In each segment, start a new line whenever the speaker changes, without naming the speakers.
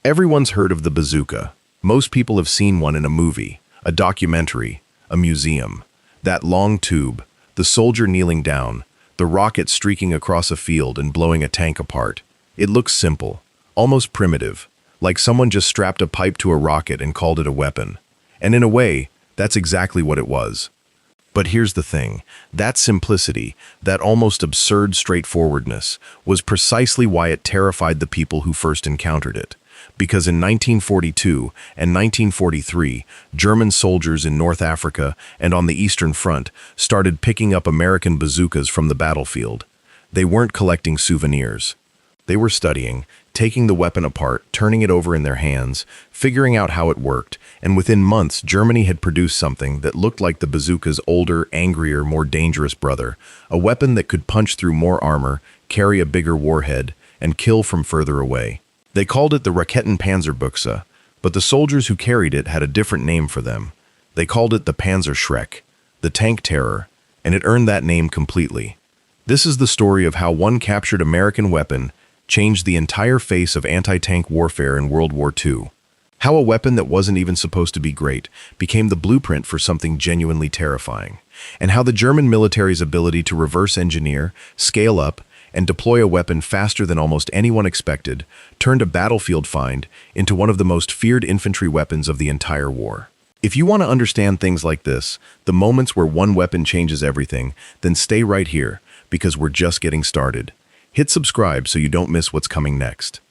Everyone's heard of the bazooka. Most people have seen one in a movie, a documentary, a museum. That long tube, the soldier kneeling down, the rocket streaking across a field and blowing a tank apart. It looks simple, almost primitive, like someone just strapped a pipe to a rocket and called it a weapon. And in a way, that's exactly what it was. But here's the thing, that simplicity, that almost absurd straightforwardness, was precisely why it terrified the people who first encountered it. Because in 1942 and 1943, German soldiers in North Africa and on the Eastern Front started picking up American bazookas from the battlefield. They weren't collecting souvenirs. They were studying, taking the weapon apart, turning it over in their hands, figuring out how it worked, and within months, Germany had produced something that looked like the bazooka's older, angrier, more dangerous brother, a weapon that could punch through more armor, carry a bigger warhead, and kill from further away. They called it the Raketenpanzerbuchse, but the soldiers who carried it had a different name for them. They called it the Panzerschreck, the tank terror, and it earned that name completely. This is the story of how one captured American weapon changed the entire face of anti-tank warfare in World War II. How a weapon that wasn't even supposed to be great became the blueprint for something genuinely terrifying. And how the German military's ability to reverse engineer, scale up, and deploy a weapon faster than almost anyone expected turned a battlefield find into one of the most feared infantry weapons of the entire war. If you want to understand things like this, the moments where one weapon changes everything, then stay right here, because we're just getting started. Hit subscribe so you don't miss what's coming next.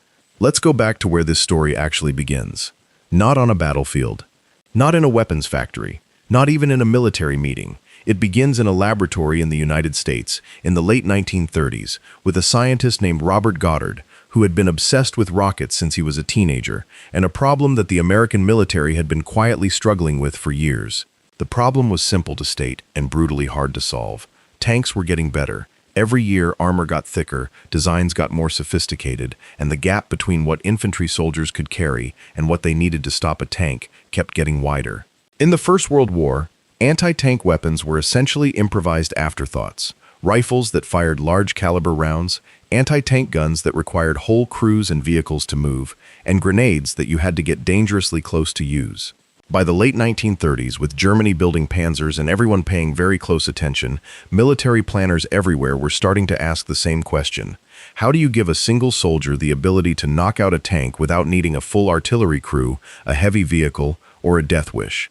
Let's go back to where this story actually begins. Not on a battlefield, not in a weapons factory, not even in a military meeting. It begins in a laboratory in the United States in the late 1930s with a scientist named Robert Goddard, who had been obsessed with rockets since he was a teenager, and a problem that the American military had been quietly struggling with for years. The problem was simple to state and brutally hard to solve. Tanks were getting better. Every year, armor got thicker, designs got more sophisticated, and the gap between what infantry soldiers could carry and what they needed to stop a tank kept getting wider. In the First World War, anti-tank weapons were essentially improvised afterthoughts. Rifles that fired large-caliber rounds, anti-tank guns that required whole crews and vehicles to move, and grenades that you had to get dangerously close to use. By the late 1930s, with Germany building panzers and everyone paying very close attention, military planners everywhere were starting to ask the same question. How do you give a single soldier the ability to knock out a tank without needing a full artillery crew, a heavy vehicle, or a death wish?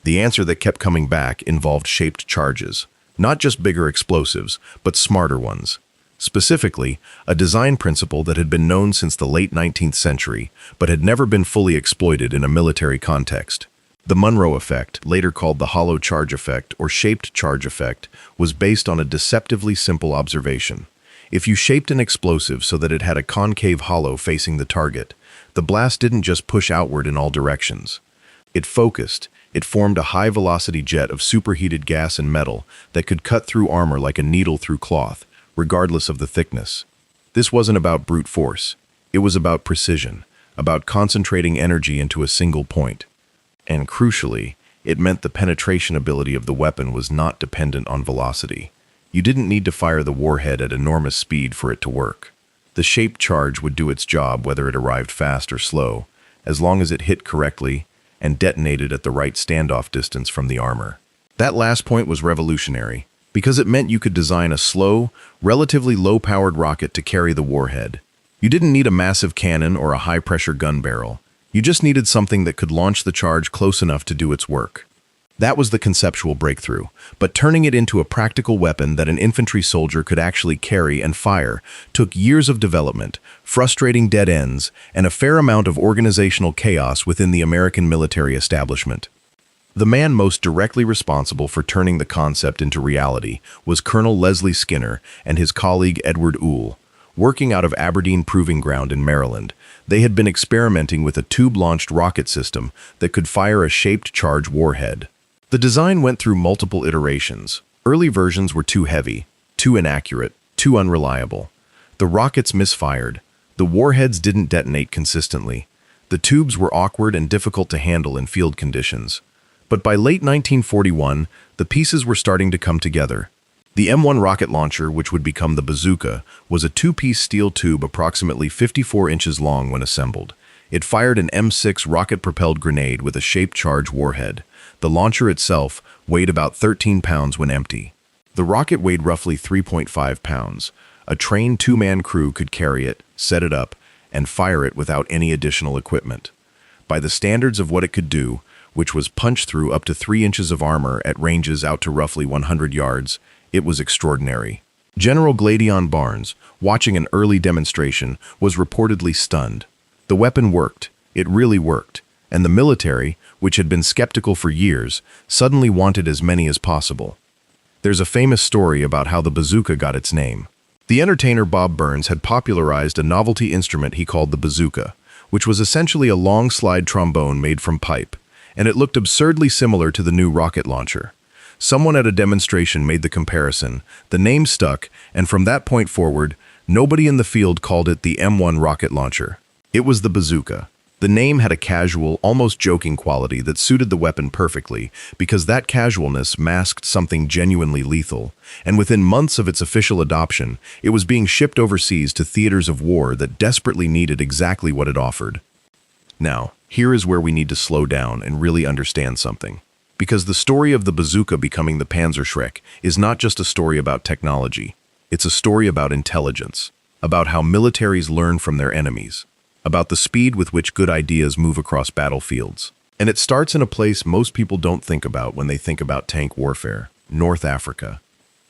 The answer that kept coming back involved shaped charges. Not just bigger explosives, but smarter ones. Specifically, a design principle that had been known since the late 19th century, but had never been fully exploited in a military context. The Monroe effect, later called the hollow charge effect or shaped charge effect, was based on a deceptively simple observation. If you shaped an explosive so that it had a concave hollow facing the target, the blast didn't just push outward in all directions. It focused. It formed a high-velocity jet of superheated gas and metal that could cut through armor like a needle through cloth, regardless of the thickness. This wasn't about brute force. It was about precision, about concentrating energy into a single point. And crucially, it meant the penetration ability of the weapon was not dependent on velocity. You didn't need to fire the warhead at enormous speed for it to work. The shaped charge would do its job whether it arrived fast or slow, as long as it hit correctly and detonated at the right standoff distance from the armor. That last point was revolutionary, because it meant you could design a slow, relatively low-powered rocket to carry the warhead. You didn't need a massive cannon or a high-pressure gun barrel. You just needed something that could launch the charge close enough to do its work. That was the conceptual breakthrough, but turning it into a practical weapon that an infantry soldier could actually carry and fire took years of development, frustrating dead ends, and a fair amount of organizational chaos within the American military establishment. The man most directly responsible for turning the concept into reality was Colonel Leslie Skinner and his colleague Edward Ohl. Working out of Aberdeen Proving Ground in Maryland, they had been experimenting with a tube-launched rocket system that could fire a shaped charge warhead. The design went through multiple iterations. Early versions were too heavy, too inaccurate, too unreliable. The rockets misfired. The warheads didn't detonate consistently. The tubes were awkward and difficult to handle in field conditions. But by late 1941, the pieces were starting to come together. The M1 rocket launcher, which would become the bazooka, was a two-piece steel tube approximately 54 inches long when assembled. It fired an M6 rocket-propelled grenade with a shaped-charge warhead. The launcher itself weighed about 13 pounds when empty. The rocket weighed roughly 3.5 pounds. A trained two-man crew could carry it, set it up, and fire it without any additional equipment. By the standards of what it could do, which was punch through up to 3 inches of armor at ranges out to roughly 100 yards, it was extraordinary. General Gladion Barnes, watching an early demonstration, was reportedly stunned. The weapon worked. It really worked. And the military, which had been skeptical for years, suddenly wanted as many as possible. There's a famous story about how the bazooka got its name. The entertainer Bob Burns had popularized a novelty instrument he called the bazooka, which was essentially a long slide trombone made from pipe, and it looked absurdly similar to the new rocket launcher. Someone at a demonstration made the comparison, the name stuck, and from that point forward, nobody in the field called it the M1 rocket launcher. It was the bazooka. The name had a casual, almost joking quality that suited the weapon perfectly because that casualness masked something genuinely lethal, and within months of its official adoption, it was being shipped overseas to theaters of war that desperately needed exactly what it offered. Now, here is where we need to slow down and really understand something. Because the story of the bazooka becoming the Panzerschreck is not just a story about technology. It's a story about intelligence, about how militaries learn from their enemies, about the speed with which good ideas move across battlefields. And it starts in a place most people don't think about when they think about tank warfare: North Africa.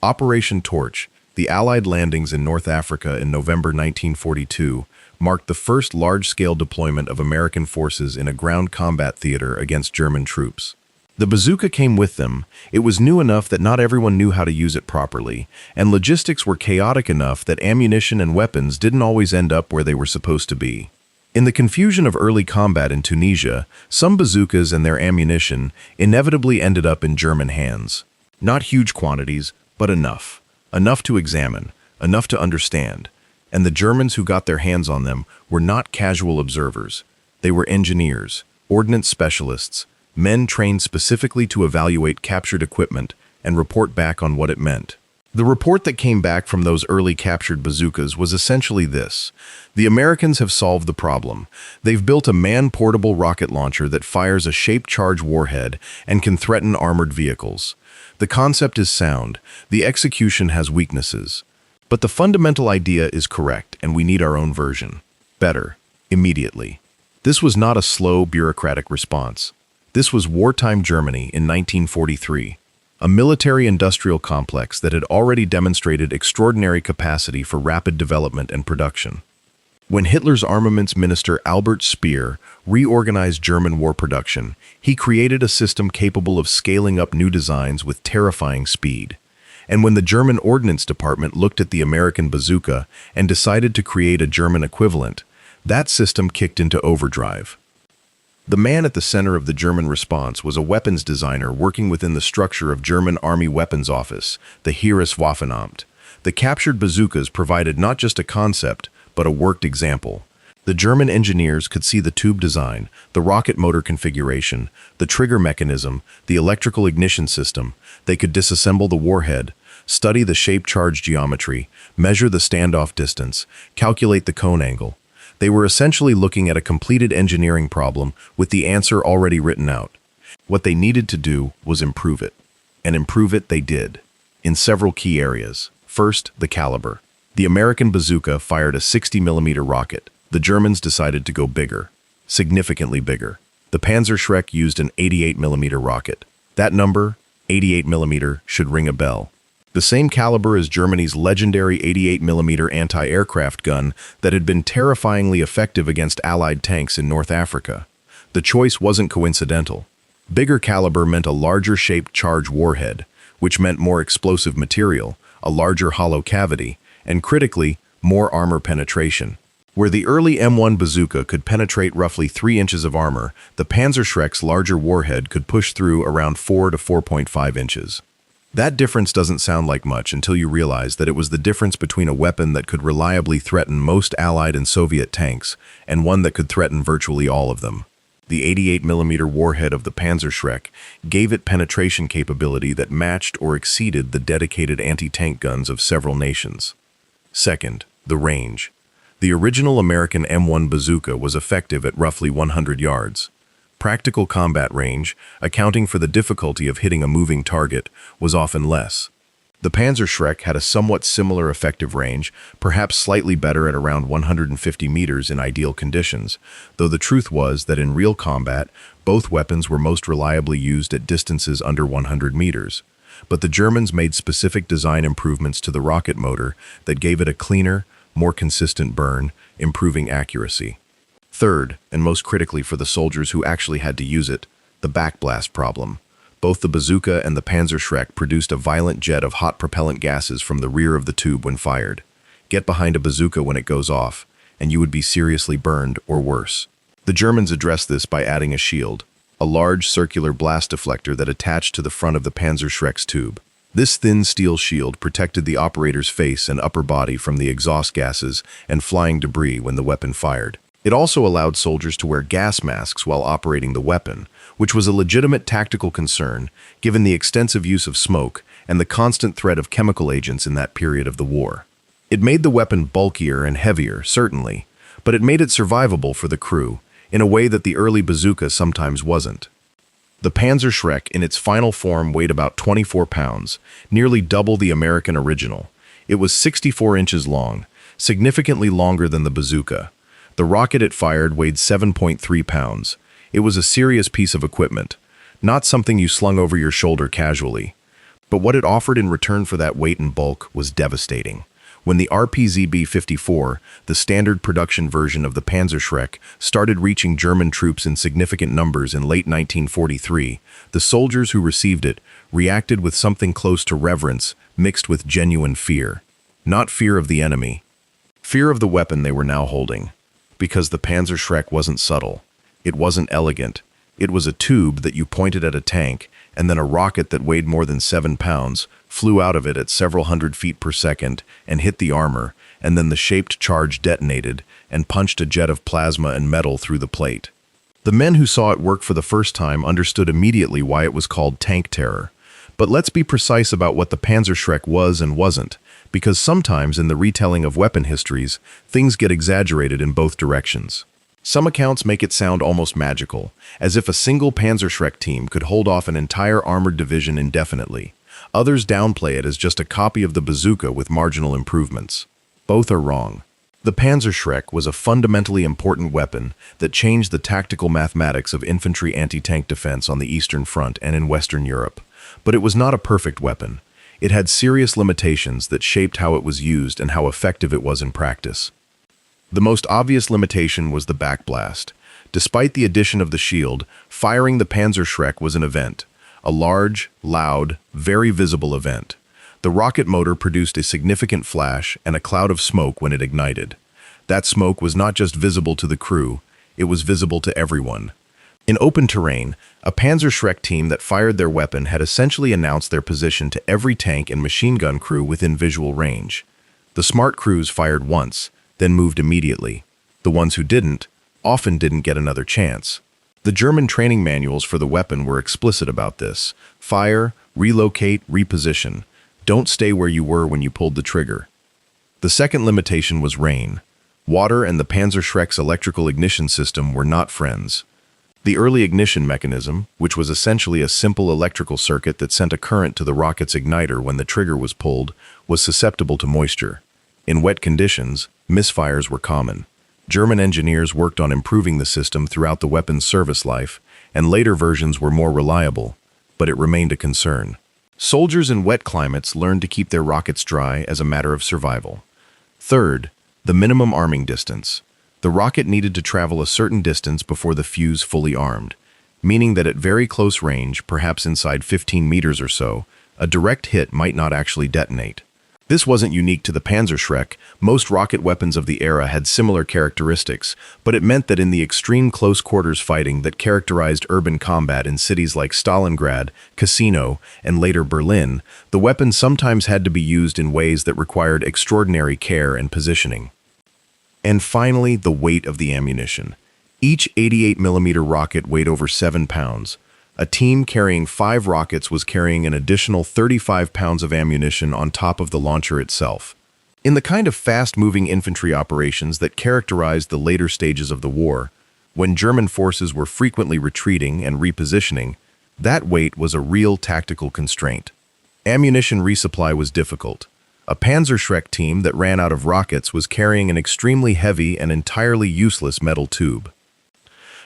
Operation Torch, the Allied landings in North Africa in November 1942, marked the first large-scale deployment of American forces in a ground combat theater against German troops. The bazooka came with them. It was new enough that not everyone knew how to use it properly, and logistics were chaotic enough that ammunition and weapons didn't always end up where they were supposed to be. In the confusion of early combat in Tunisia, some bazookas and their ammunition inevitably ended up in German hands. Not huge quantities, but enough. Enough to examine, enough to understand. And the Germans who got their hands on them were not casual observers. They were engineers, ordnance specialists, men trained specifically to evaluate captured equipment and report back on what it meant. The report that came back from those early captured bazookas was essentially this: the Americans have solved the problem. They've built a man-portable rocket launcher that fires a shaped-charge warhead and can threaten armored vehicles. The concept is sound. The execution has weaknesses. But the fundamental idea is correct, and we need our own version. Better. Immediately. This was not a slow, bureaucratic response. This was wartime Germany in 1943, a military-industrial complex that had already demonstrated extraordinary capacity for rapid development and production. When Hitler's armaments minister Albert Speer reorganized German war production, he created a system capable of scaling up new designs with terrifying speed. And when the German Ordnance Department looked at the American bazooka and decided to create a German equivalent, that system kicked into overdrive. The man at the center of the German response was a weapons designer working within the structure of German Army Weapons Office, the Heereswaffenamt. The captured bazookas provided not just a concept, but a worked example. The German engineers could see the tube design, the rocket motor configuration, the trigger mechanism, the electrical ignition system. They could disassemble the warhead, study the shape-charge geometry, measure the standoff distance, calculate the cone angle. They were essentially looking at a completed engineering problem with the answer already written out. What they needed to do was improve it. And improve it they did, in several key areas. First, the caliber. The American bazooka fired a 60mm rocket. The Germans decided to go bigger, significantly bigger. The Panzerschreck used an 88mm rocket. That number, 88mm, should ring a bell. The same caliber as Germany's legendary 88mm anti-aircraft gun that had been terrifyingly effective against Allied tanks in North Africa. The choice wasn't coincidental. Bigger caliber meant a larger-shaped charge warhead, which meant more explosive material, a larger hollow cavity, and critically, more armor penetration. Where the early M1 bazooka could penetrate roughly 3 inches of armor, the Panzerschreck's larger warhead could push through around 4 to 4.5 inches. That difference doesn't sound like much until you realize that it was the difference between a weapon that could reliably threaten most Allied and Soviet tanks and one that could threaten virtually all of them. The 88mm warhead of the Panzerschreck gave it penetration capability that matched or exceeded the dedicated anti-tank guns of several nations. Second, the range. The original American M1 bazooka was effective at roughly 100 yards. Practical combat range, accounting for the difficulty of hitting a moving target, was often less. The Panzerschreck had a somewhat similar effective range, perhaps slightly better at around 150 meters in ideal conditions, though the truth was that in real combat, both weapons were most reliably used at distances under 100 meters. But the Germans made specific design improvements to the rocket motor that gave it a cleaner, more consistent burn, improving accuracy. Third, and most critically for the soldiers who actually had to use it, the backblast problem. Both the bazooka and the Panzerschreck produced a violent jet of hot propellant gases from the rear of the tube when fired. Get behind a bazooka when it goes off, and you would be seriously burned or worse. The Germans addressed this by adding a shield, a large circular blast deflector that attached to the front of the Panzerschreck's tube. This thin steel shield protected the operator's face and upper body from the exhaust gases and flying debris when the weapon fired. It also allowed soldiers to wear gas masks while operating the weapon, which was a legitimate tactical concern given the extensive use of smoke and the constant threat of chemical agents in that period of the war. It made the weapon bulkier and heavier, certainly, but it made it survivable for the crew in a way that the early bazooka sometimes wasn't. The Panzerschreck in its final form weighed about 24 pounds, nearly double the American original. It was 64 inches long, significantly longer than the bazooka. The rocket it fired weighed 7.3 pounds. It was a serious piece of equipment, not something you slung over your shoulder casually. But what it offered in return for that weight and bulk was devastating. When the RPZ-B-54, the standard production version of the Panzerschreck, started reaching German troops in significant numbers in late 1943, the soldiers who received it reacted with something close to reverence mixed with genuine fear. Not fear of the enemy, fear of the weapon they were now holding. Because the Panzerschreck wasn't subtle. It wasn't elegant. It was a tube that you pointed at a tank, and then a rocket that weighed more than 7 pounds flew out of it at several hundred feet per second and hit the armor, and then the shaped charge detonated and punched a jet of plasma and metal through the plate. The men who saw it work for the first time understood immediately why it was called tank terror. But let's be precise about what the Panzerschreck was and wasn't, because sometimes in the retelling of weapon histories, things get exaggerated in both directions. Some accounts make it sound almost magical, as if a single Panzerschreck team could hold off an entire armored division indefinitely. Others downplay it as just a copy of the bazooka with marginal improvements. Both are wrong. The Panzerschreck was a fundamentally important weapon that changed the tactical mathematics of infantry anti-tank defense on the Eastern Front and in Western Europe. But it was not a perfect weapon. It had serious limitations that shaped how it was used and how effective it was in practice. The most obvious limitation was the backblast. Despite the addition of the shield, firing the Panzerschreck was an event. A large, loud, very visible event. The rocket motor produced a significant flash and a cloud of smoke when it ignited. That smoke was not just visible to the crew, it was visible to everyone. In open terrain, a Panzerschreck team that fired their weapon had essentially announced their position to every tank and machine gun crew within visual range. The smart crews fired once, then moved immediately. The ones who didn't, often didn't get another chance. The German training manuals for the weapon were explicit about this. Fire, relocate, reposition. Don't stay where you were when you pulled the trigger. The second limitation was rain. Water and the Panzerschreck's electrical ignition system were not friends. The early ignition mechanism, which was essentially a simple electrical circuit that sent a current to the rocket's igniter when the trigger was pulled, was susceptible to moisture. In wet conditions, misfires were common. German engineers worked on improving the system throughout the weapon's service life, and later versions were more reliable, but it remained a concern. Soldiers in wet climates learned to keep their rockets dry as a matter of survival. Third, the minimum arming distance. The rocket needed to travel a certain distance before the fuse fully armed, meaning that at very close range, perhaps inside 15 meters or so, a direct hit might not actually detonate. This wasn't unique to the Panzerschreck. Most rocket weapons of the era had similar characteristics, but it meant that in the extreme close-quarters fighting that characterized urban combat in cities like Stalingrad, Cassini, and later Berlin, the weapon sometimes had to be used in ways that required extraordinary care and positioning. And finally, the weight of the ammunition. Each 88mm rocket weighed over 7 pounds. A team carrying 5 rockets was carrying an additional 35 pounds of ammunition on top of the launcher itself. In the kind of fast-moving infantry operations that characterized the later stages of the war, when German forces were frequently retreating and repositioning, that weight was a real tactical constraint. Ammunition resupply was difficult. A Panzerschreck team that ran out of rockets was carrying an extremely heavy and entirely useless metal tube.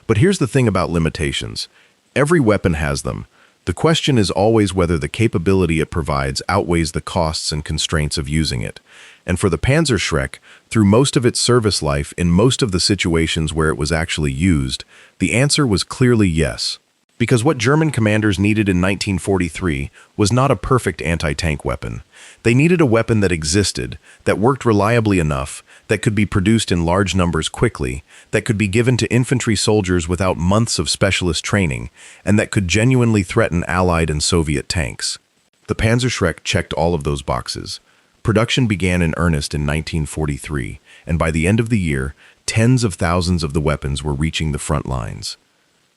But here's the thing about limitations. Every weapon has them. The question is always whether the capability it provides outweighs the costs and constraints of using it. And for the Panzerschreck, through most of its service life, in most of the situations where it was actually used, the answer was clearly yes. Because what German commanders needed in 1943 was not a perfect anti-tank weapon. They needed a weapon that existed, that worked reliably enough, that could be produced in large numbers quickly, that could be given to infantry soldiers without months of specialist training, and that could genuinely threaten Allied and Soviet tanks. The Panzerschreck checked all of those boxes. Production began in earnest in 1943, and by the end of the year, tens of thousands of the weapons were reaching the front lines.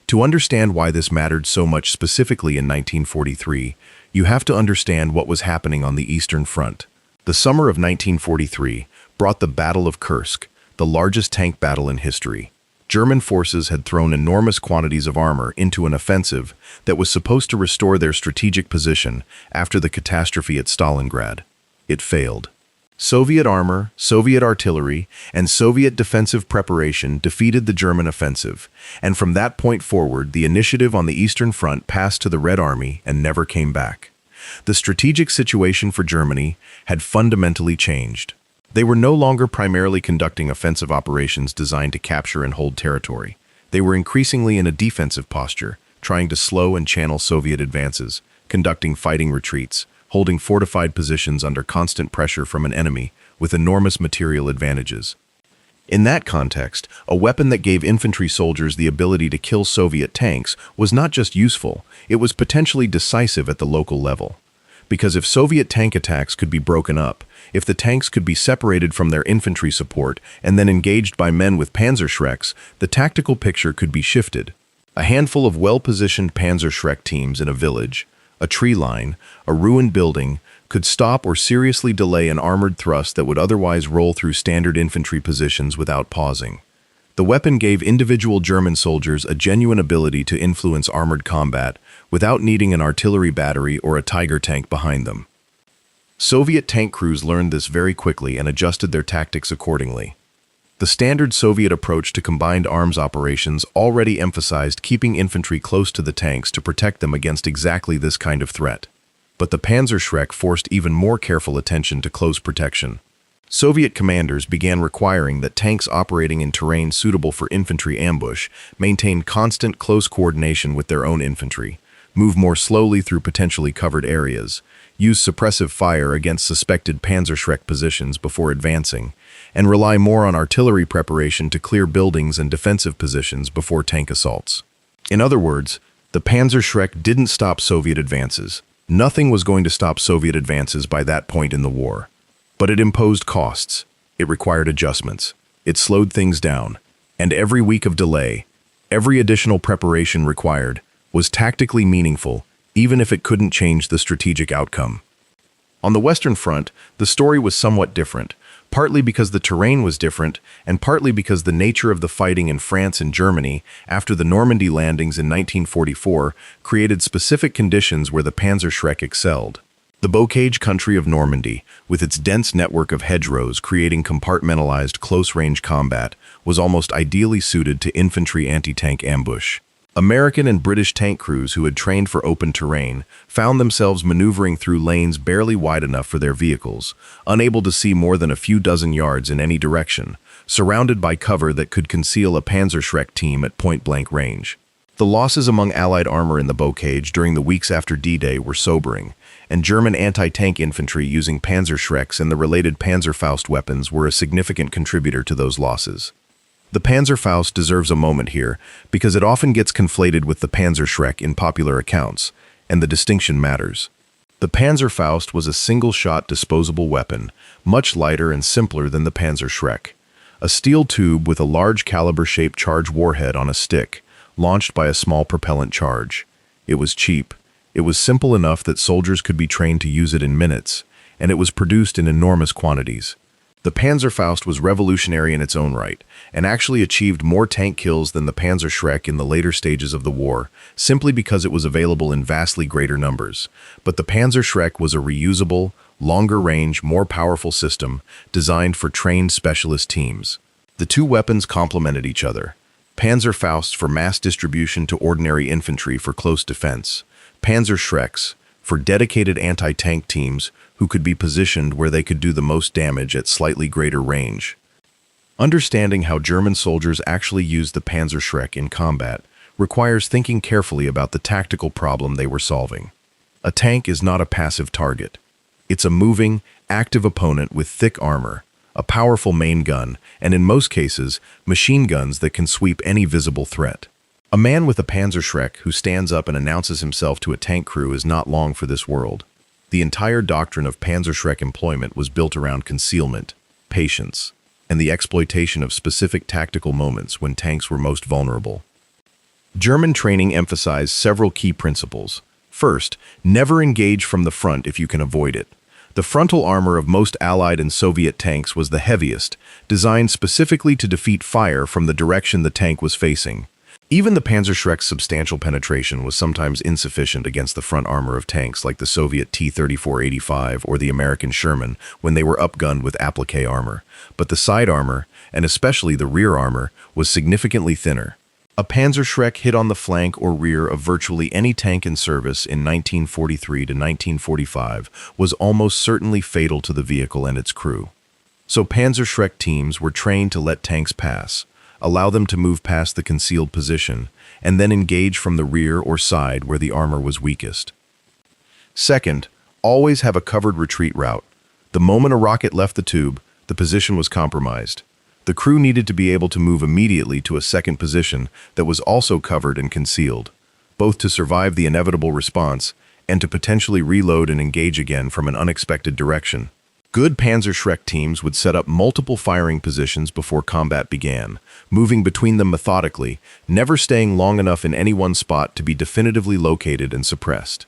To understand why this mattered so much specifically in 1943, you have to understand what was happening on the Eastern Front. The summer of 1943 brought the Battle of Kursk, the largest tank battle in history. German forces had thrown enormous quantities of armor into an offensive that was supposed to restore their strategic position after the catastrophe at Stalingrad. It failed. Soviet armor, Soviet artillery, and Soviet defensive preparation defeated the German offensive, and from that point forward, the initiative on the Eastern Front passed to the Red Army and never came back. The strategic situation for Germany had fundamentally changed. They were no longer primarily conducting offensive operations designed to capture and hold territory. They were increasingly in a defensive posture, trying to slow and channel Soviet advances, conducting fighting retreats, holding fortified positions under constant pressure from an enemy with enormous material advantages. In that context, a weapon that gave infantry soldiers the ability to kill Soviet tanks was not just useful, it was potentially decisive at the local level. Because if Soviet tank attacks could be broken up, if the tanks could be separated from their infantry support and then engaged by men with Panzerschrecks, the tactical picture could be shifted. A handful of well-positioned Panzerschreck teams in a village, a tree line, a ruined building, could stop or seriously delay an armored thrust that would otherwise roll through standard infantry positions without pausing. The weapon gave individual German soldiers a genuine ability to influence armored combat without needing an artillery battery or a Tiger tank behind them. Soviet tank crews learned this very quickly and adjusted their tactics accordingly. The standard Soviet approach to combined arms operations already emphasized keeping infantry close to the tanks to protect them against exactly this kind of threat. But the Panzerschreck forced even more careful attention to close protection. Soviet commanders began requiring that tanks operating in terrain suitable for infantry ambush maintain constant close coordination with their own infantry, move more slowly through potentially covered areas, use suppressive fire against suspected Panzerschreck positions before advancing, and rely more on artillery preparation to clear buildings and defensive positions before tank assaults. In other words, the Panzerschreck didn't stop Soviet advances. Nothing was going to stop Soviet advances by that point in the war. But it imposed costs. It required adjustments. It slowed things down. And every week of delay, every additional preparation required, was tactically meaningful, even if it couldn't change the strategic outcome. On the Western Front, the story was somewhat different, partly because the terrain was different, and partly because the nature of the fighting in France and Germany after the Normandy landings in 1944 created specific conditions where the Panzerschreck excelled. The bocage country of Normandy, with its dense network of hedgerows creating compartmentalized close-range combat, was almost ideally suited to infantry anti-tank ambush. American and British tank crews who had trained for open terrain found themselves maneuvering through lanes barely wide enough for their vehicles, unable to see more than a few dozen yards in any direction, surrounded by cover that could conceal a Panzerschreck team at point-blank range. The losses among Allied armor in the bocage during the weeks after D-Day were sobering, and German anti-tank infantry using Panzerschrecks and the related Panzerfaust weapons were a significant contributor to those losses. The Panzerfaust deserves a moment here because it often gets conflated with the Panzerschreck in popular accounts, and the distinction matters. The Panzerfaust was a single-shot disposable weapon, much lighter and simpler than the Panzerschreck. A steel tube with a large caliber-shaped charge warhead on a stick, launched by a small propellant charge. It was cheap. It was simple enough that soldiers could be trained to use it in minutes, and it was produced in enormous quantities. The Panzerfaust was revolutionary in its own right, and actually achieved more tank kills than the Panzerschreck in the later stages of the war, simply because it was available in vastly greater numbers. But the Panzerschreck was a reusable, longer-range, more powerful system designed for trained specialist teams. The two weapons complemented each other. Panzerfausts for mass distribution to ordinary infantry for close defense. Panzerschrecks for dedicated anti-tank teams who could be positioned where they could do the most damage at slightly greater range. Understanding how German soldiers actually used the Panzerschreck in combat requires thinking carefully about the tactical problem they were solving. A tank is not a passive target. It's a moving, active opponent with thick armor, a powerful main gun, and in most cases, machine guns that can sweep any visible threat. A man with a Panzerschreck who stands up and announces himself to a tank crew is not long for this world. The entire doctrine of Panzerschreck employment was built around concealment, patience, and the exploitation of specific tactical moments when tanks were most vulnerable. German training emphasized several key principles. First, never engage from the front if you can avoid it. The frontal armor of most Allied and Soviet tanks was the heaviest, designed specifically to defeat fire from the direction the tank was facing. Even the Panzerschreck's substantial penetration was sometimes insufficient against the front armor of tanks like the Soviet T-34-85 or the American Sherman when they were upgunned with applique armor. But the side armor, and especially the rear armor, was significantly thinner. A Panzerschreck hit on the flank or rear of virtually any tank in service in 1943 to 1945 was almost certainly fatal to the vehicle and its crew. So Panzerschreck teams were trained to let tanks pass, allow them to move past the concealed position, and then engage from the rear or side where the armor was weakest. Second, always have a covered retreat route. The moment a rocket left the tube, the position was compromised. The crew needed to be able to move immediately to a second position that was also covered and concealed, both to survive the inevitable response and to potentially reload and engage again from an unexpected direction. Good Panzerschreck teams would set up multiple firing positions before combat began, moving between them methodically, never staying long enough in any one spot to be definitively located and suppressed.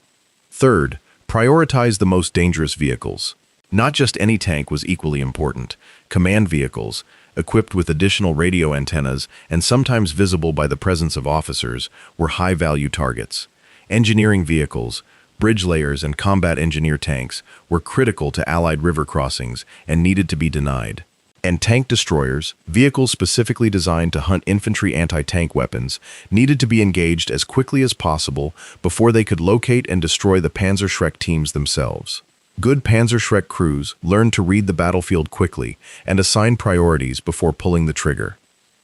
Third, prioritize the most dangerous vehicles. Not just any tank was equally important. Command vehicles, equipped with additional radio antennas and sometimes visible by the presence of officers, were high-value targets. Engineering vehicles, bridge layers, and combat engineer tanks were critical to Allied river crossings and needed to be denied. And tank destroyers, vehicles specifically designed to hunt infantry anti-tank weapons, needed to be engaged as quickly as possible before they could locate and destroy the Panzerschreck teams themselves. Good Panzerschreck crews learned to read the battlefield quickly and assign priorities before pulling the trigger.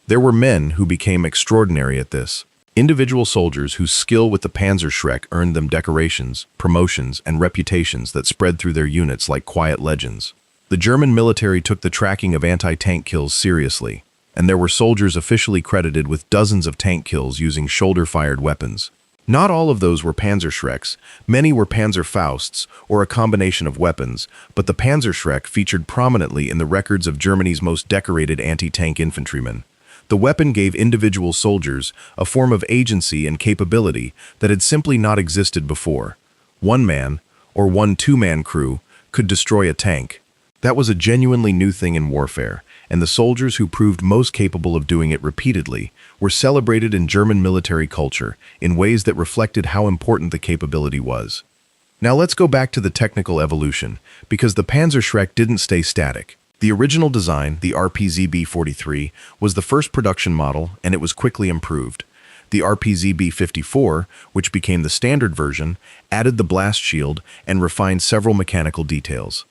There were men who became extraordinary at this. Individual soldiers whose skill with the Panzerschreck earned them decorations, promotions, and reputations that spread through their units like quiet legends. The German military took the tracking of anti-tank kills seriously, and there were soldiers officially credited with dozens of tank kills using shoulder-fired weapons. Not all of those were Panzerschrecks, many were Panzerfausts, or a combination of weapons, but the Panzerschreck featured prominently in the records of Germany's most decorated anti-tank infantrymen. The weapon gave individual soldiers a form of agency and capability that had simply not existed before. One man, or one two-man crew, could destroy a tank. That was a genuinely new thing in warfare, and the soldiers who proved most capable of doing it repeatedly were celebrated in German military culture in ways that reflected how important the capability was. Now let's go back to the technical evolution, because the Panzerschreck didn't stay static. The original design, the RPZB-43, was the first production model, and it was quickly improved. The RPZB-54, which became the standard version, added the blast shield and refined several mechanical details.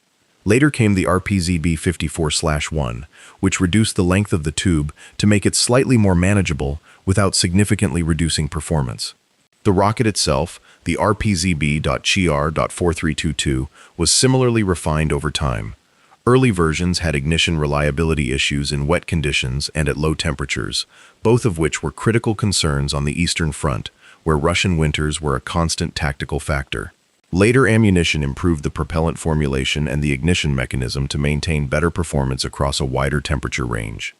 Later came the RPZB-54/1, which reduced the length of the tube to make it slightly more manageable without significantly reducing performance. The rocket itself, the RPZB.CR.4322, was similarly refined over time. Early versions had ignition reliability issues in wet conditions and at low temperatures, both of which were critical concerns on the Eastern Front, where Russian winters were a constant tactical factor. Later ammunition improved the propellant formulation and the ignition mechanism to maintain better performance across a wider temperature range.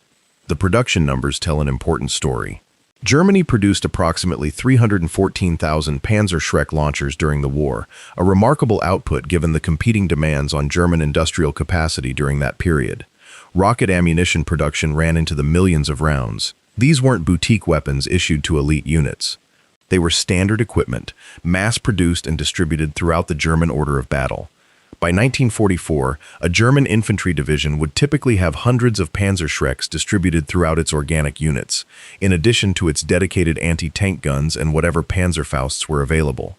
The production numbers tell an important story. Germany produced approximately 314,000 Panzerschreck launchers during the war, a remarkable output given the competing demands on German industrial capacity during that period. rocket ammunition production ran into the millions of rounds. These weren't boutique weapons issued to elite units. They were standard equipment, mass-produced and distributed throughout the German order of battle. By 1944, a German infantry division would typically have hundreds of Panzerschrecks distributed throughout its organic units, in addition to its dedicated anti-tank guns and whatever Panzerfausts were available.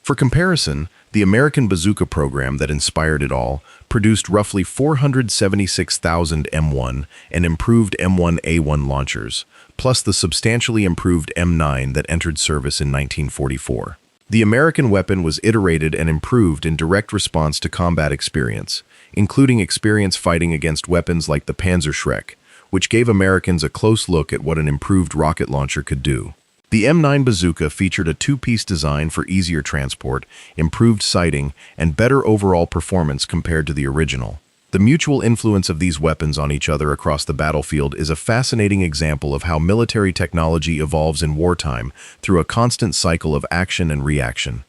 For comparison, the American bazooka program that inspired it all produced roughly 476,000 M1 and improved M1A1 launchers, plus the substantially improved M9 that entered service in 1944. The American weapon was iterated and improved in direct response to combat experience, including experience fighting against weapons like the Panzerschreck, which gave Americans a close look at what an improved rocket launcher could do. The M9 bazooka featured a two-piece design for easier transport, improved sighting, and better overall performance compared to the original. The mutual influence of these weapons on each other across the battlefield is a fascinating example of how military technology evolves in wartime through a constant cycle of action and reaction.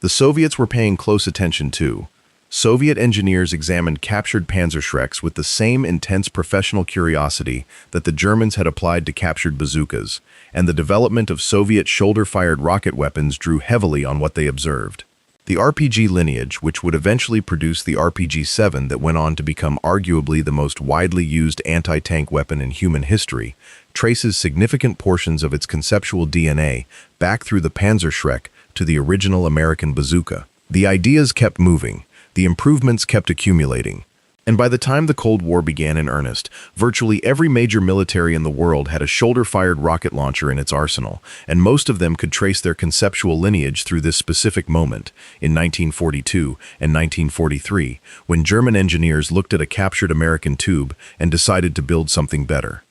The Soviets were paying close attention too. Soviet engineers examined captured Panzerschrecks with the same intense professional curiosity that the Germans had applied to captured bazookas, and the development of Soviet shoulder-fired rocket weapons drew heavily on what they observed. The RPG lineage, which would eventually produce the RPG-7 that went on to become arguably the most widely used anti-tank weapon in human history, traces significant portions of its conceptual DNA back through the Panzerschreck to the original American bazooka. The ideas kept moving, the improvements kept accumulating, and by the time the Cold War began in earnest, virtually every major military in the world had a shoulder-fired rocket launcher in its arsenal, and most of them could trace their conceptual lineage through this specific moment, in 1942 and 1943, when German engineers looked at a captured American tube and decided to build something better.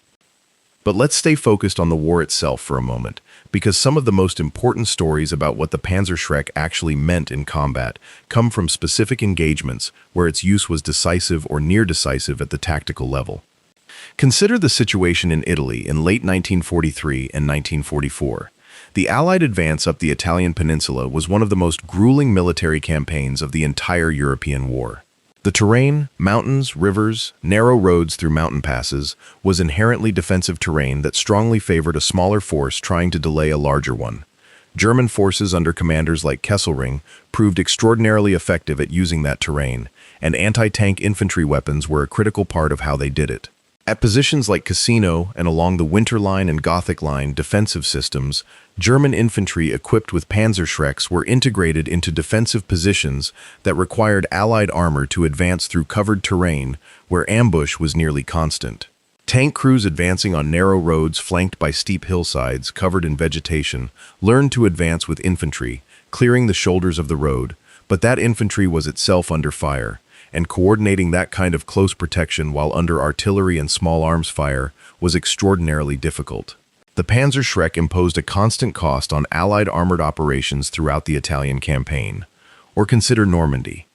But let's stay focused on the war itself for a moment, because some of the most important stories about what the Panzerschreck actually meant in combat come from specific engagements where its use was decisive or near decisive at the tactical level. Consider the situation in Italy in late 1943 and 1944. The Allied advance up the Italian peninsula was one of the most grueling military campaigns of the entire European war. The terrain, mountains, rivers, narrow roads through mountain passes, was inherently defensive terrain that strongly favored a smaller force trying to delay a larger one. German forces under commanders like Kesselring proved extraordinarily effective at using that terrain, and anti-tank infantry weapons were a critical part of how they did it. At positions like Cassino and along the Winter Line and Gothic Line defensive systems, German infantry equipped with Panzerschrecks were integrated into defensive positions that required Allied armor to advance through covered terrain where ambush was nearly constant. Tank crews advancing on narrow roads flanked by steep hillsides covered in vegetation learned to advance with infantry, clearing the shoulders of the road, but that infantry was itself under fire, and coordinating that kind of close protection while under artillery and small arms fire was extraordinarily difficult. The Panzerschreck imposed a constant cost on Allied armored operations throughout the Italian campaign. Or consider Normandy.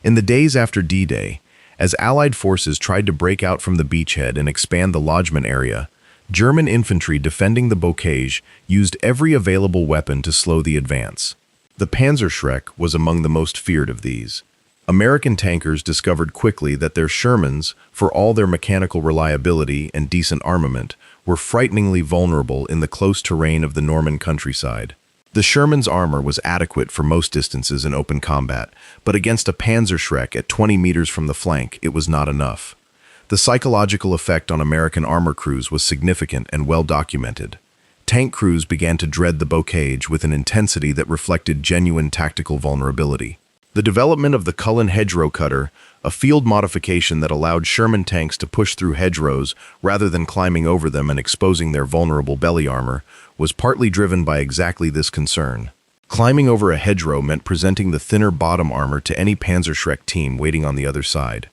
In the days after D-Day, as Allied forces tried to break out from the beachhead and expand the lodgment area, German infantry defending the bocage used every available weapon to slow the advance. The Panzerschreck was among the most feared of these. American tankers discovered quickly that their Shermans, for all their mechanical reliability and decent armament, were frighteningly vulnerable in the close terrain of the Norman countryside. The Sherman's armor was adequate for most distances in open combat, but against a Panzerschreck at 20 meters from the flank, it was not enough. The psychological effect on American armor crews was significant and well documented. Tank crews began to dread the bocage with an intensity that reflected genuine tactical vulnerability. The development of the Cullen hedgerow cutter, a field modification that allowed Sherman tanks to push through hedgerows rather than climbing over them and exposing their vulnerable belly armor, was partly driven by exactly this concern. Climbing over a hedgerow meant presenting the thinner bottom armor to any Panzerschreck team waiting on the other side.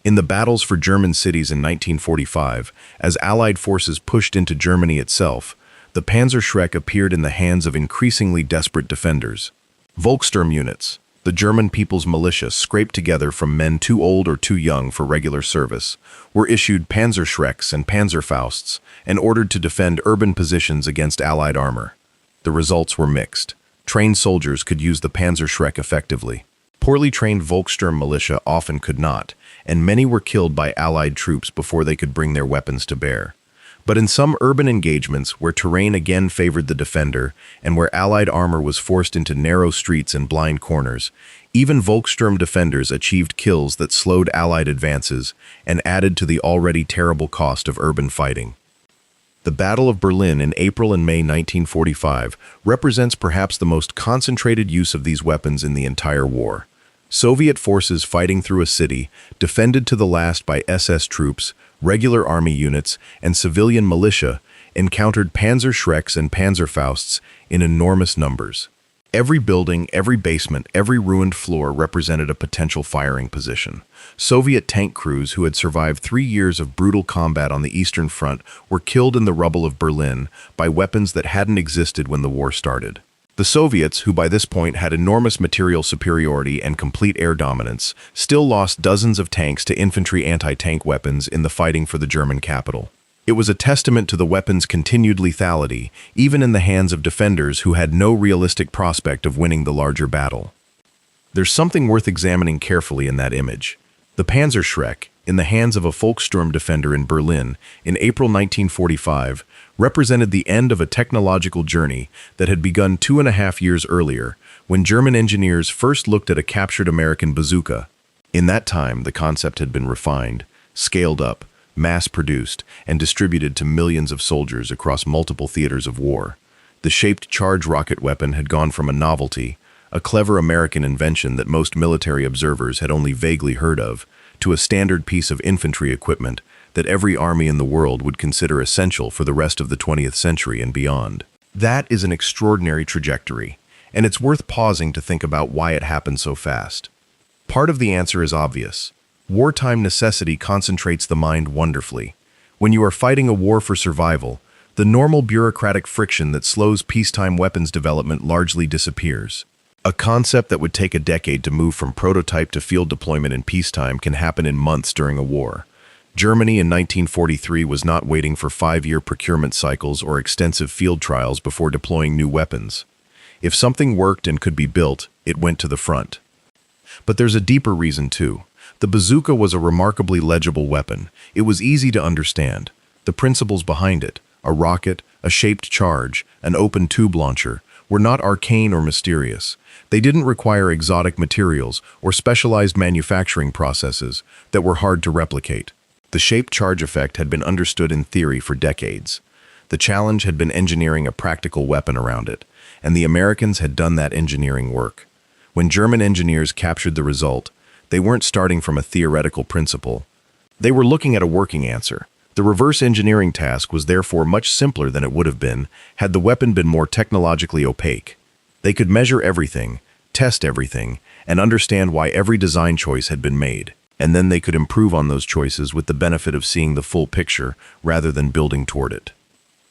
In the battles for German cities in 1945, as Allied forces pushed into Germany itself, the Panzerschreck appeared in the hands of increasingly desperate defenders. Volkssturm units, the German People's Militia scraped together from men too old or too young for regular service, were issued Panzerschrecks and Panzerfausts and ordered to defend urban positions against Allied armor. The results were mixed. Trained soldiers could use the Panzerschreck effectively. Poorly trained Volkssturm militia often could not, and many were killed by Allied troops before they could bring their weapons to bear. But in some urban engagements where terrain again favored the defender and where Allied armor was forced into narrow streets and blind corners, even Volkssturm defenders achieved kills that slowed Allied advances and added to the already terrible cost of urban fighting. The Battle of Berlin in April and May 1945 represents perhaps the most concentrated use of these weapons in the entire war. Soviet forces fighting through a city, defended to the last by SS troops, regular army units, and civilian militia, encountered Panzerschrecks and Panzerfausts in enormous numbers. Every building, every basement, every ruined floor represented a potential firing position. Soviet tank crews who had survived 3 years of brutal combat on the Eastern Front were killed in the rubble of Berlin by weapons that hadn't existed when the war started. The Soviets, who by this point had enormous material superiority and complete air dominance, still lost dozens of tanks to infantry anti-tank weapons in the fighting for the German capital. It was a testament to the weapon's continued lethality, even in the hands of defenders who had no realistic prospect of winning the larger battle. There's something worth examining carefully in that image. The Panzerschreck, in the hands of a Volkssturm defender in Berlin in April 1945, represented the end of a technological journey that had begun 2.5 years earlier, when German engineers first looked at a captured American bazooka. In that time, the concept had been refined, scaled up, mass-produced, and distributed to millions of soldiers across multiple theaters of war. The shaped charge rocket weapon had gone from a novelty, a clever American invention that most military observers had only vaguely heard of, to a standard piece of infantry equipment that every army in the world would consider essential for the rest of the 20th century and beyond. That is an extraordinary trajectory, and it's worth pausing to think about why it happened so fast. Part of the answer is obvious. Wartime necessity concentrates the mind wonderfully. When you are fighting a war for survival, the normal bureaucratic friction that slows peacetime weapons development largely disappears. A concept that would take a decade to move from prototype to field deployment in peacetime can happen in months during a war. Germany in 1943 was not waiting for 5-year procurement cycles or extensive field trials before deploying new weapons. If something worked and could be built, it went to the front. But there's a deeper reason too. The bazooka was a remarkably legible weapon. It was easy to understand. The principles behind it, a rocket, a shaped charge, an open tube launcher, were not arcane or mysterious. They didn't require exotic materials or specialized manufacturing processes that were hard to replicate. The shaped charge effect had been understood in theory for decades. The challenge had been engineering a practical weapon around it, and the Americans had done that engineering work. When German engineers captured the result, they weren't starting from a theoretical principle. They were looking at a working answer. The reverse engineering task was therefore much simpler than it would have been had the weapon been more technologically opaque. They could measure everything, test everything, and understand why every design choice had been made. And then they could improve on those choices with the benefit of seeing the full picture rather than building toward it.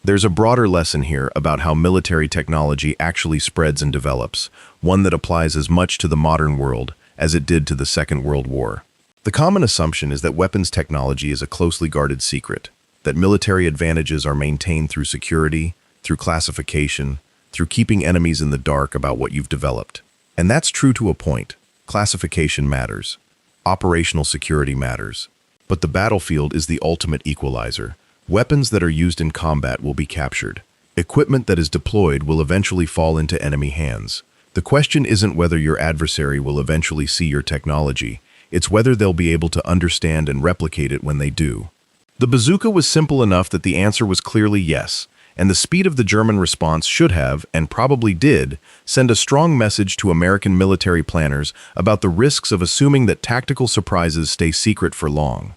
There's a broader lesson here about how military technology actually spreads and develops, one that applies as much to the modern world as it did to the Second World War. The common assumption is that weapons technology is a closely guarded secret, that military advantages are maintained through security, through classification, through keeping enemies in the dark about what you've developed. And that's true to a point. Classification matters. Operational security matters. But the battlefield is the ultimate equalizer. Weapons that are used in combat will be captured. Equipment that is deployed will eventually fall into enemy hands. The question isn't whether your adversary will eventually see your technology. It's whether they'll be able to understand and replicate it when they do. The bazooka was simple enough that the answer was clearly yes, and the speed of the German response should have, and probably did, send a strong message to American military planners about the risks of assuming that tactical surprises stay secret for long.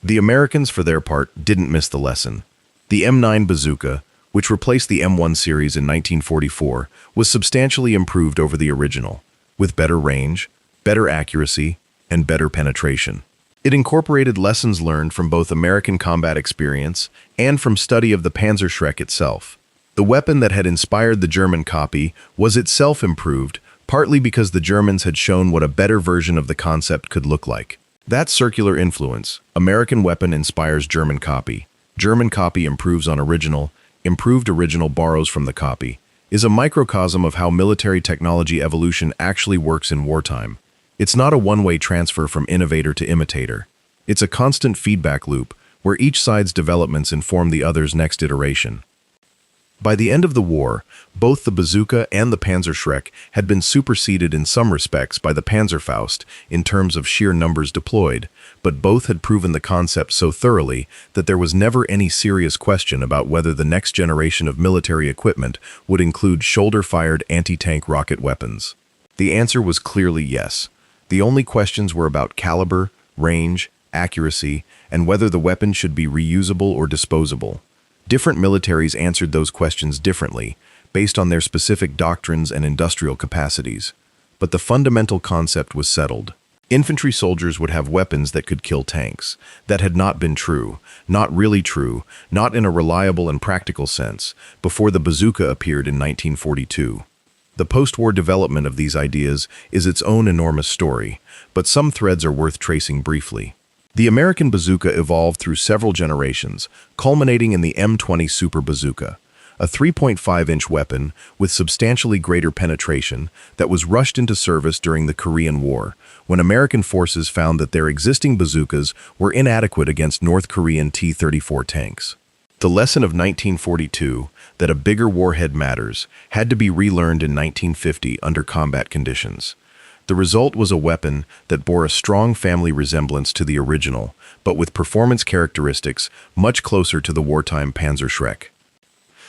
The Americans, for their part, didn't miss the lesson. The M9 bazooka, which replaced the M1 series in 1944, was substantially improved over the original, with better range, better accuracy, and better penetration. It incorporated lessons learned from both American combat experience and from study of the Panzerschreck itself. The weapon that had inspired the German copy was itself improved, partly because the Germans had shown what a better version of the concept could look like. That circular influence, American weapon inspires German copy improves on original, improved original borrows from the copy, is a microcosm of how military technology evolution actually works in wartime. It's not a one-way transfer from innovator to imitator. It's a constant feedback loop where each side's developments inform the other's next iteration. By the end of the war, both the bazooka and the Panzerschreck had been superseded in some respects by the Panzerfaust in terms of sheer numbers deployed, but both had proven the concept so thoroughly that there was never any serious question about whether the next generation of military equipment would include shoulder-fired anti-tank rocket weapons. The answer was clearly yes. The only questions were about caliber, range, accuracy, and whether the weapon should be reusable or disposable. Different militaries answered those questions differently, based on their specific doctrines and industrial capacities. But the fundamental concept was settled. Infantry soldiers would have weapons that could kill tanks. That had not been true, not really true, not in a reliable and practical sense, before the bazooka appeared in 1942. The post-war development of these ideas is its own enormous story, but some threads are worth tracing briefly. The American bazooka evolved through several generations, culminating in the M20 Super Bazooka, a 3.5-inch weapon with substantially greater penetration that was rushed into service during the Korean War, when American forces found that their existing bazookas were inadequate against North Korean T-34 tanks. The lesson of 1942, that a bigger warhead matters, had to be relearned in 1950 under combat conditions. The result was a weapon that bore a strong family resemblance to the original, but with performance characteristics much closer to the wartime Panzerschreck.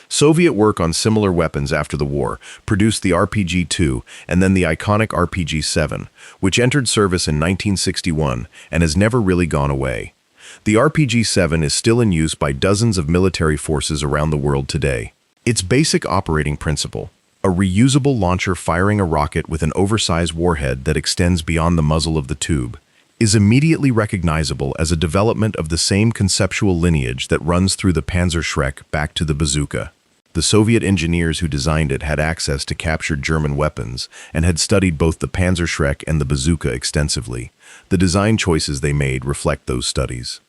Soviet work on similar weapons after the war produced the RPG-2 and then the iconic RPG-7, which entered service in 1961 and has never really gone away. The RPG-7 is still in use by dozens of military forces around the world today. Its basic operating principle, a reusable launcher firing a rocket with an oversized warhead that extends beyond the muzzle of the tube, is immediately recognizable as a development of the same conceptual lineage that runs through the Panzerschreck back to the bazooka. The Soviet engineers who designed it had access to captured German weapons and had studied both the Panzerschreck and the bazooka extensively. The design choices they made reflect those studies.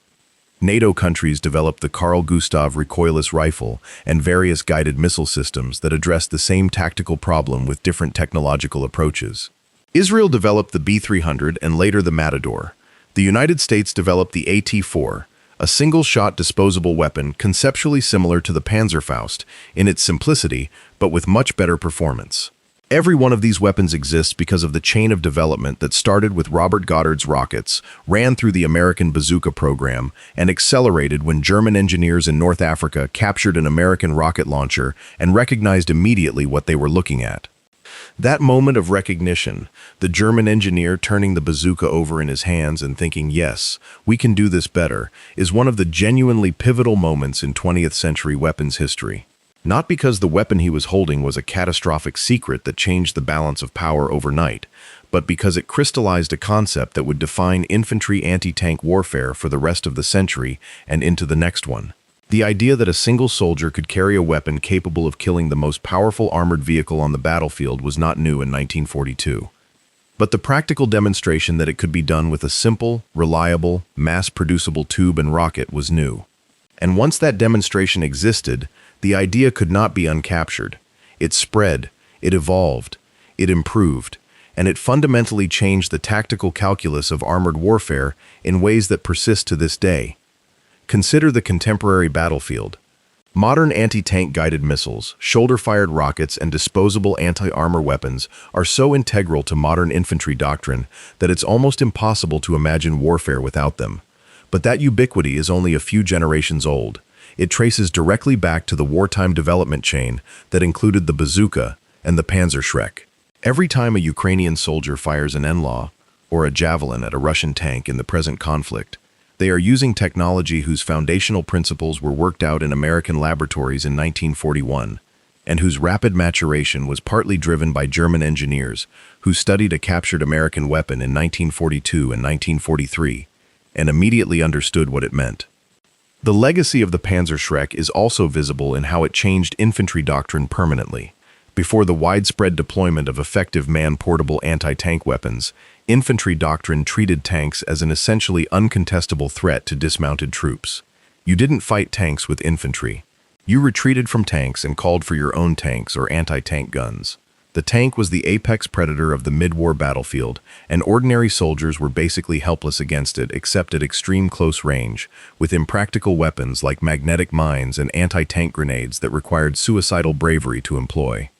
NATO countries developed the Carl Gustav recoilless rifle and various guided missile systems that addressed the same tactical problem with different technological approaches. Israel developed the B-300 and later the Matador. The United States developed the AT-4, a single-shot disposable weapon conceptually similar to the Panzerfaust in its simplicity, but with much better performance. Every one of these weapons exists because of the chain of development that started with Robert Goddard's rockets, ran through the American bazooka program, and accelerated when German engineers in North Africa captured an American rocket launcher and recognized immediately what they were looking at. That moment of recognition, the German engineer turning the bazooka over in his hands and thinking, yes, we can do this better, is one of the genuinely pivotal moments in 20th century weapons history. Not because the weapon he was holding was a catastrophic secret that changed the balance of power overnight, but because it crystallized a concept that would define infantry anti-tank warfare for the rest of the century and into the next one. The idea that a single soldier could carry a weapon capable of killing the most powerful armored vehicle on the battlefield was not new in 1942. But the practical demonstration that it could be done with a simple, reliable, mass-producible tube and rocket was new. And once that demonstration existed, the idea could not be uncaptured. It spread, it evolved, it improved, and it fundamentally changed the tactical calculus of armored warfare in ways that persist to this day. Consider the contemporary battlefield. Modern anti-tank guided missiles, shoulder-fired rockets, and disposable anti-armor weapons are so integral to modern infantry doctrine that it's almost impossible to imagine warfare without them. But that ubiquity is only a few generations old. It traces directly back to the wartime development chain that included the bazooka and the Panzerschreck. Every time a Ukrainian soldier fires an NLAW or a javelin at a Russian tank in the present conflict, they are using technology whose foundational principles were worked out in American laboratories in 1941, and whose rapid maturation was partly driven by German engineers who studied a captured American weapon in 1942 and 1943, and immediately understood what it meant. The legacy of the Panzerschreck is also visible in how it changed infantry doctrine permanently. Before the widespread deployment of effective man-portable anti-tank weapons, infantry doctrine treated tanks as an essentially uncontestable threat to dismounted troops. You didn't fight tanks with infantry. You retreated from tanks and called for your own tanks or anti-tank guns. The tank was the apex predator of the mid-war battlefield, and ordinary soldiers were basically helpless against it except at extreme close range, with impractical weapons like magnetic mines and anti-tank grenades that required suicidal bravery to employ.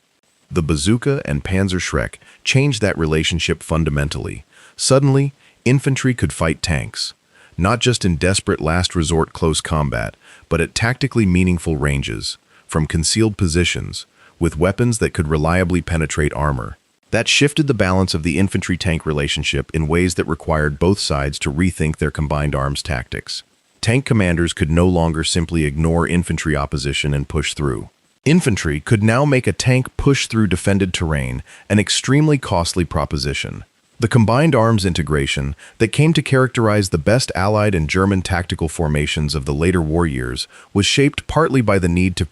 The bazooka and Panzerschreck changed that relationship fundamentally. Suddenly, infantry could fight tanks, not just in desperate last-resort close combat, but at tactically meaningful ranges, from concealed positions, with weapons that could reliably penetrate armor. That shifted the balance of the infantry-tank relationship in ways that required both sides to rethink their combined arms tactics. Tank commanders could no longer simply ignore infantry opposition and push through. Infantry could now make a tank push through defended terrain, an extremely costly proposition. The combined arms integration that came to characterize the best Allied and German tactical formations of the later war years was shaped partly by the need to